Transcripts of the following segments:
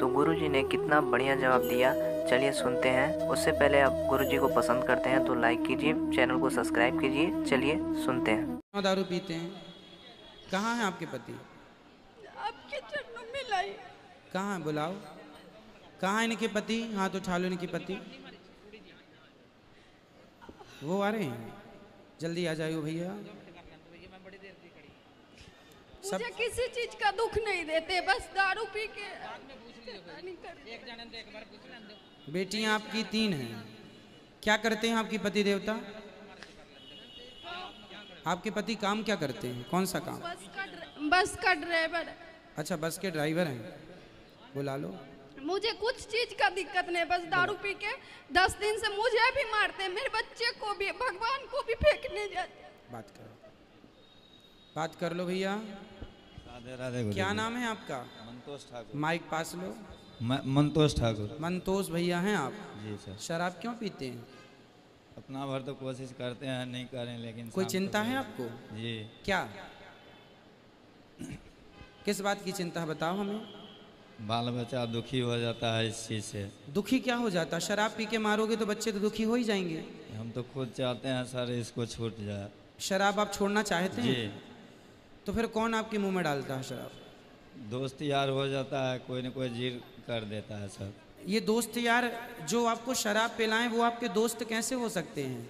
तो गुरुजी ने कितना बढ़िया जवाब दिया, चलिए सुनते हैं। उससे पहले आप गुरुजी को पसंद करते हैं तो लाइक कीजिए, चैनल को सब्सक्राइब कीजिए। चलिए सुनते हैं। दारू पीते हैं? कहाँ है आपके पति? आपके चरणों में लाई। कहाँ है, बुलाओ। कहाँ है इनके पति? हाथ उठा लो इनके पति। वो आ रहे हैं, जल्दी आ जाइए भैया। मुझे किसी चीज का दुख नहीं देते, बस दारू पी के। बेटियां आपकी 3 हैं। क्या करते हैं आपके पति देवता? आपके पति काम क्या करते हैं? कौन सा काम? बस का ड्राइवर। अच्छा, बस के ड्राइवर हैं। बुला लो। मुझे कुछ चीज का दिक्कत नहीं, बस दारू पी के 10 दिन से मुझे भी मारते, मेरे बच्चे को भी, भगवान को भी फेंकने जाते। बात कर लो भैया। राधे राधे। क्या नाम है आपका? मंतोष ठाकुर। माइक पास लो। मंतोष ठाकुर। मंतोष भैया हैं आप? जी सर। शराब क्यों पीते हैं? अपना भर तो कोशिश करते हैं, नहीं करें, लेकिन कोई चिंता है आपको? जी। क्या, किस बात की चिंता है, बताओ हमें। बाल बच्चा दुखी हो जाता है इस चीज़ से। दुखी क्या हो जाता? शराब पी के मारोगे तो बच्चे तो दुखी हो ही जाएंगे। हम तो खुद चाहते हैं सर इसको छूट जाए। शराब आप छोड़ना चाहते हैं? जी। तो फिर कौन आपके मुंह में डालता है शराब? दोस्त यार हो जाता है, कोई न कोई जिद कर देता है सर। ये दोस्त यार जो आपको शराब पिलाएं वो आपके दोस्त कैसे हो सकते हैं?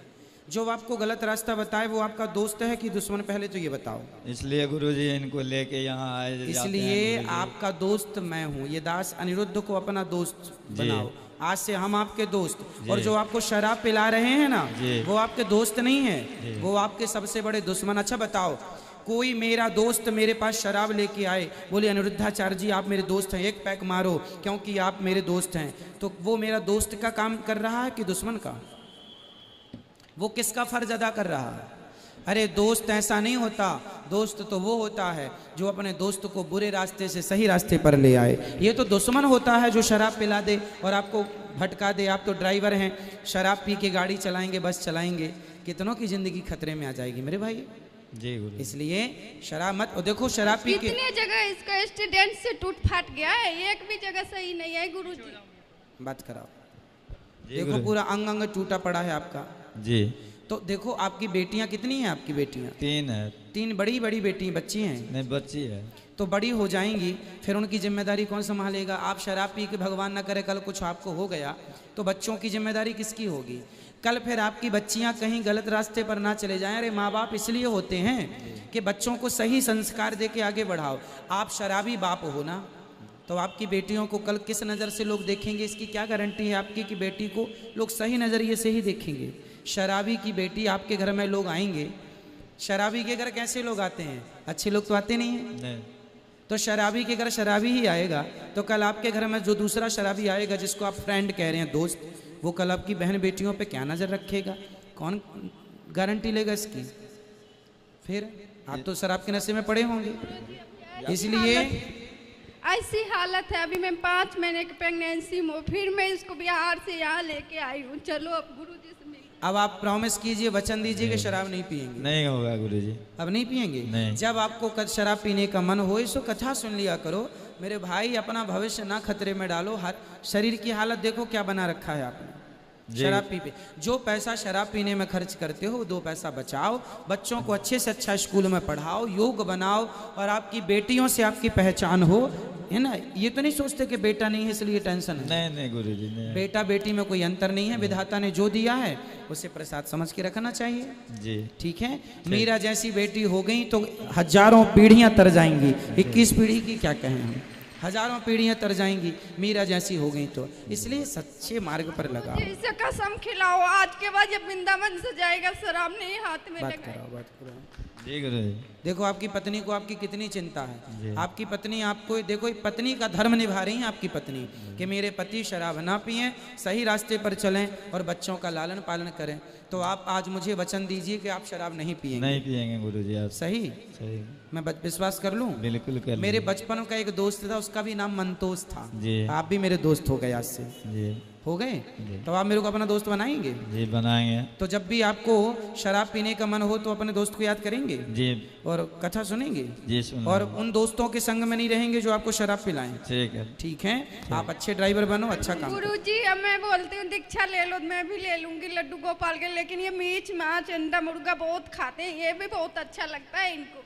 जो आपको गलत रास्ता बताए वो आपका दोस्त है कि दुश्मन, पहले तो ये बताओ। इसलिए गुरुजी इनको लेके यहाँ आए। इसलिए आपका दोस्त मैं हूँ। ये दास अनिरुद्ध को अपना दोस्त बनाओ। आज से हम आपके दोस्त। और जो आपको शराब पिला रहे हैं ना, वो आपके दोस्त नहीं है, वो आपके सबसे बड़े दुश्मन। अच्छा बताओ, कोई मेरा दोस्त मेरे पास शराब लेके आए, बोले अनिरुद्धाचार्य जी आप मेरे दोस्त हैं, एक पैक मारो क्योंकि आप मेरे दोस्त हैं, तो वो मेरा दोस्त का काम कर रहा है कि दुश्मन का? वो किसका फर्ज अदा कर रहा है? अरे दोस्त ऐसा नहीं होता। दोस्त तो वो होता है जो अपने दोस्त को बुरे रास्ते से सही रास्ते पर ले आए। ये तो दुश्मन होता है जो शराब पिला दे और आपको भटका दे। आप तो ड्राइवर हैं, शराब पी के गाड़ी चलाएंगे, बस चलाएंगे, कितनों की जिंदगी खतरे में आ जाएगी मेरे भाई। जी गुरु। इसलिए शराब मत। और देखो शराब पी के कितने जगह इसका एक्सीडेंट से टूट फाट गया है, एक भी जगह सही नहीं है गुरुजी। बात कराओ। देखो पूरा अंग अंग टूटा पड़ा है आपका। जी। तो देखो आपकी बेटियां कितनी हैं? आपकी बेटियां 3 है। 3 बड़ी बड़ी बेटी बच्ची हैं? नहीं, बच्ची है। तो बड़ी हो जाएंगी, फिर उनकी जिम्मेदारी कौन संभालेगा? आप शराब पी के भगवान ना करे कल कुछ आपको हो गया तो बच्चों की जिम्मेदारी किसकी होगी? कल फिर आपकी बच्चियां कहीं गलत रास्ते पर ना चले जाएं। अरे माँ बाप इसलिए होते हैं कि बच्चों को सही संस्कार दे के आगे बढ़ाओ। आप शराबी बाप हो ना, तो आपकी बेटियों को कल किस नज़र से लोग देखेंगे? इसकी क्या गारंटी है आपकी कि बेटी को लोग सही नज़रिए से ही देखेंगे? शराबी की बेटी आपके घर में लोग आएंगे, शराबी के घर कैसे लोग आते हैं? अच्छे लोग तो आते नहीं हैं। नहीं। तो शराबी के घर शराबी ही आएगा, तो कल आपके घर में जो दूसरा शराबी आएगा जिसको आप फ्रेंड कह रहे हैं, दोस्त, वो कल आपकी बहन बेटियों पे क्या नज़र रखेगा? कौन गारंटी लेगा इसकी? फिर आप तो शराब के नशे में पड़े होंगे। इसलिए ऐसी हालत है, अभी मैं 5 महीने की प्रेगनेंसी में, फिर मैं इसको बिहार से यहाँ लेके आई हूँ। चलो अब गुरुजी से मिल। अब आप प्रॉमिस कीजिए, वचन दीजिए कि शराब नहीं पिएंगे। नहीं होगा गुरुजी। अब नहीं पिएंगे? नहीं। जब आपको शराब पीने का मन हो इसको कथा सुन लिया करो मेरे भाई। अपना भविष्य ना खतरे में डालो। हर शरीर की हालत देखो क्या बना रखा है आपने शराब पी पे। जो पैसा शराब पीने में खर्च करते हो 2 पैसा बचाओ, बच्चों को अच्छे से अच्छा स्कूल में पढ़ाओ, योग बनाओ और आपकी बेटियों से आपकी पहचान हो, है ना। ये तो नहीं सोचते कि बेटा नहीं है इसलिए टेंशन है। नहीं नहीं गुरुजी, नहीं। बेटा बेटी में कोई अंतर नहीं है। विधाता ने जो दिया है उसे प्रसाद समझ के रखना चाहिए। जी ठीक है। मीरा जैसी बेटी हो गई तो हजारों पीढ़ियां तर जाएंगी। 21 पीढ़ी की क्या कहें हम, हजारों पीढ़ियां तर जाएंगी मीरा जैसी हो गई तो। इसलिए सच्चे मार्ग पर लगाओ। इसे कसम खिलाओ आज के बाद जब वृंदावन से जाएगा शराब नहीं हाथ में बात लगाए। कराओ, बात कराओ। जी गुरुजी। देखो आपकी पत्नी को आपकी कितनी चिंता है। आपकी पत्नी आपको, देखो पत्नी का धर्म निभा रही है आपकी पत्नी कि मेरे पति शराब ना पिएं, सही रास्ते पर चलें और बच्चों का लालन पालन करें। तो आप आज मुझे वचन दीजिए कि आप शराब नहीं पिएंगे। नहीं पिएंगे गुरुजी। आप सही? सही। मैं विश्वास कर लूं? बिल्कुल कर। मेरे बचपन का एक दोस्त था, उसका भी नाम मंतोष था। जी। आप भी मेरे दोस्त हो गए आज से। जी। हो गए? जी। तो आप मेरे को अपना दोस्त बनाएंगे? जी बनाएंगे। तो जब भी आपको शराब पीने का मन हो तो अपने दोस्त को याद करेंगे जी और कथा सुनेंगे जी सुन। और उन दोस्तों के संग में नहीं रहेंगे जो आपको शराब पिलाएं। ठीक है। ठीक है, आप अच्छे ड्राइवर बनो, अच्छा काम करो। गुरुजी अब मैं बोलती हूँ दीक्षा ले लो, मैं भी ले लूंगी लड्डू गोपाल के, लेकिन ये मीट माछ अंडा मुर्गा बहुत खाते हैं, ये भी बहुत अच्छा लगता है इनको।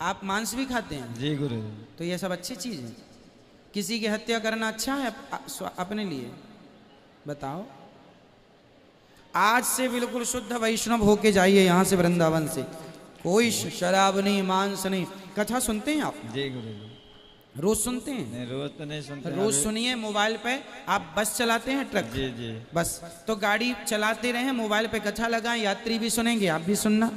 आप मांस भी खाते हैं? जी गुरु। तो ये सब अच्छी चीज है। किसी की हत्या करना अच्छा है अपने लिए? बताओ। आज से बिल्कुल शुद्ध वैष्णव होके जाइए यहाँ से, वृंदावन से। कोई शराब नहीं, मांस नहीं। कथा सुनते हैं आप? जी गुरु। रोज सुनते हैं? नहीं रोज तो नहीं सुनते। रोज सुनिए मोबाइल पे। आप बस चलाते हैं, ट्रक? जी जी। बस तो गाड़ी चलाते रहे, मोबाइल पे कथा लगाएं, यात्री भी सुनेंगे, आप भी सुनना,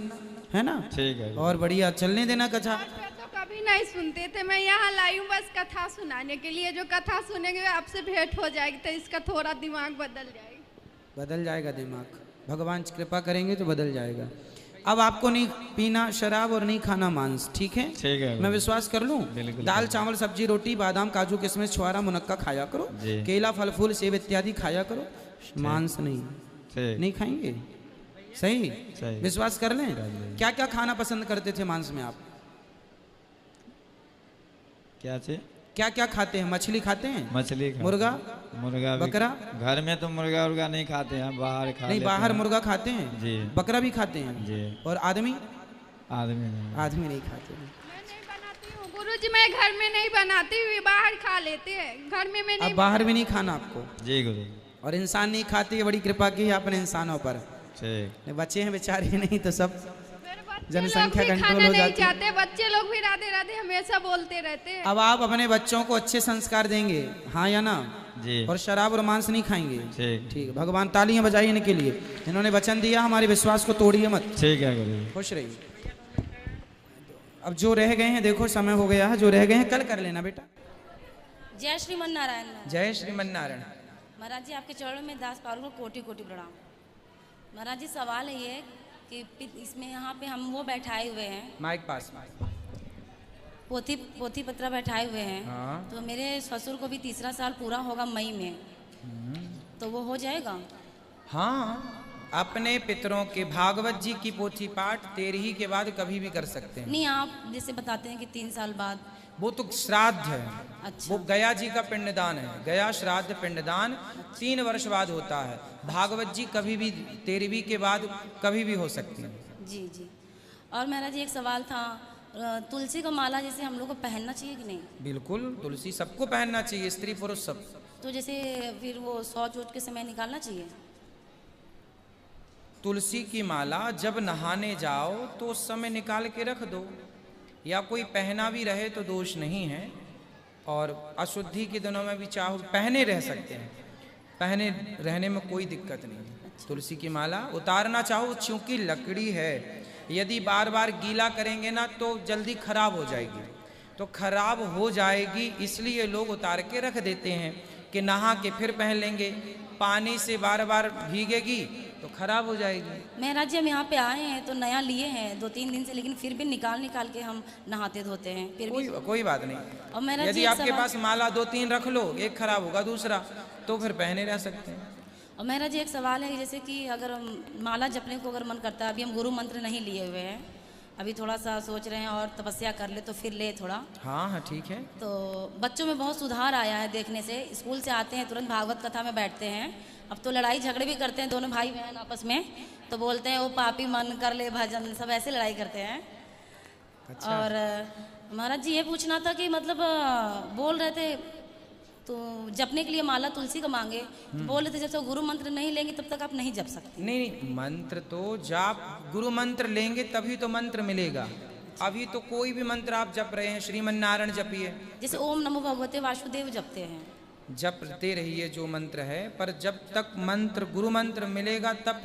है ना? ठीक है। और बढ़िया चलने देना कथा। तो कभी नहीं सुनते थे, मैं यहाँ लाई हूँ बस कथा सुनाने के लिए। जो कथा सुनेंगे आपसे भेंट हो जाएगी तो इसका थोड़ा दिमाग बदल जाएगा। बदल जाएगा दिमाग, भगवान कृपा करेंगे तो बदल जाएगा। अब आपको नहीं पीना शराब और नहीं खाना मांस, ठीक है? ठीक है। मैं विश्वास कर लूं? बिल्कुल। दाल चावल सब्जी रोटी बादाम काजू किशमिश छुआरा मुनक्का खाया करो, जी। केला फल फूल सेब इत्यादि खाया करो, मांस नहीं। ठीक। नहीं खाएंगे? सही? सही। विश्वास कर लें? क्या क्या खाना पसंद करते थे मांस में आप? क्या चीज? क्या क्या खाते हैं? मछली खाते हैं? मछली खाते हैं। मुर्गा? मुर्गा भी। बकरा? घर में तो मुर्गा उर्गा नहीं खाते हैं, बाहर खा नहीं, लेते बाहर हैं। मुर्गा खाते हैं? जी। बकरा भी खाते हैं? जी। और आदमी? आदमी नहीं। आदमी नहीं खाते। मैं नहीं बनाती हूँ गुरुजी, मैं घर में नहीं बनाती हुई, बाहर खा लेते हैं, घर में मैं नहीं। अब बाहर भी नहीं खाना आपको? जी गुरु। और इंसान नहीं खाती है, बड़ी कृपा की है आपने इंसानों पर। ठीक। बच्चे हैं बेचारे, नहीं तो सब मेरे बच्चे जनसंख्या लोग भी कंट्रोल खाना हो नहीं जाती है। चाहते, बच्चे लोग भी राधे राधे हमेशा बोलते रहते हैं। अब आप अपने बच्चों को अच्छे संस्कार देंगे, हाँ या ना? जी। और शराब और मांस नहीं खाएंगे? ठीक। ठीक है, भगवान तालियां बजाइए इनके लिए। इन्होंने वचन दिया, हमारे विश्वास को तोड़िए मत। ठीक है गुरु। खुश रहिए। अब जो रह गए हैं, देखो समय हो गया है, जो रह गए हैं कल कर लेना बेटा। जय श्रीमन नारायण महाराज। जय श्रीमन नारायण। महाराज जी आपके चरणों में दास पारुल को कोटि कोटि प्रणाम। महाराज जी सवाल है ये कि इसमें यहाँ पे हम वो बैठाए हुए हैं, माइक पास। पोथी पोथी पत्रा बैठाए हुए हैं। हाँ। तो मेरे ससुर को भी 3रा साल पूरा होगा मई में, तो वो हो जाएगा? हाँ, अपने पितरों के भागवत जी की पोथी पाठ 13 के बाद कभी भी कर सकते हैं। नहीं, आप जैसे बताते हैं कि 3 साल बाद। वो तो श्राद्ध है। अच्छा। वो गया जी का पिंडदान है। गया श्राद्ध पिंडदान 3 वर्ष बाद होता है। भागवत जी कभी भी 13वीं के बाद कभी भी हो सकती है। जी जी। और महाराज जी एक सवाल था, तुलसी का माला जैसे हम लोग को पहनना चाहिए कि नहीं? बिल्कुल, तुलसी सबको पहनना चाहिए, स्त्री पुरुष सब। तो जैसे फिर वो शौच वोच के समय निकालना चाहिए? तुलसी की माला जब नहाने जाओ तो उस समय निकाल के रख दो, या कोई पहना भी रहे तो दोष नहीं है। और अशुद्धि के दिनों में भी चाहो पहने रह सकते हैं, पहने रहने में कोई दिक्कत नहीं है। तुलसी की माला उतारना चाहो, चूंकि लकड़ी है, यदि बार बार गीला करेंगे ना तो जल्दी खराब हो जाएगी, तो खराब हो जाएगी, इसलिए लोग उतार के रख देते हैं कि नहा के फिर पहन लेंगे। पानी से बार बार भीगेगी तो खराब हो जाएगी। महाराज जी हम यहाँ पे आए हैं तो नया लिए हैं 2-3 दिन से, लेकिन फिर भी निकाल के हम नहाते धोते हैं, फिर भी कोई बात और नहीं। महाराज यदि जी एक आपके सवाल- पास माला 2-3 रख लो, एक खराब होगा दूसरा, तो फिर पहने रह सकते हैं। और महाराज जी एक सवाल है, जैसे कि अगर माला जपने को अगर मन करता है, अभी हम गुरु मंत्र नहीं लिए हुए हैं, अभी थोड़ा सा सोच रहे हैं और तपस्या कर ले तो फिर ले थोड़ा। हाँ हाँ ठीक है। तो बच्चों में बहुत सुधार आया है देखने से, स्कूल से आते हैं तुरंत भागवत कथा में बैठते हैं। अब तो लड़ाई झगड़े भी करते हैं दोनों भाई बहन आपस में, तो बोलते हैं वो पापी मन कर ले भजन, सब ऐसे लड़ाई करते हैं। अच्छा। और महाराज जी ये पूछना था कि मतलब बोल रहे थे तो जपने के लिए माला तुलसी का मांगे, तो बोल रहे थे जब तक गुरु मंत्र नहीं लेंगे तब तक आप नहीं जप सकते। नहीं, मंत्र तो जाप गुरु मंत्र लेंगे तभी तो मंत्र मिलेगा। अभी तो कोई भी मंत्र आप जप रहे हैं, श्रीमन नारायण जपिए, जैसे ओम नमो भगवते वासुदेव जपते हैं, जपते रहिए जो मंत्र है, पर जब तक मंत्र गुरु मंत्र मिलेगा तब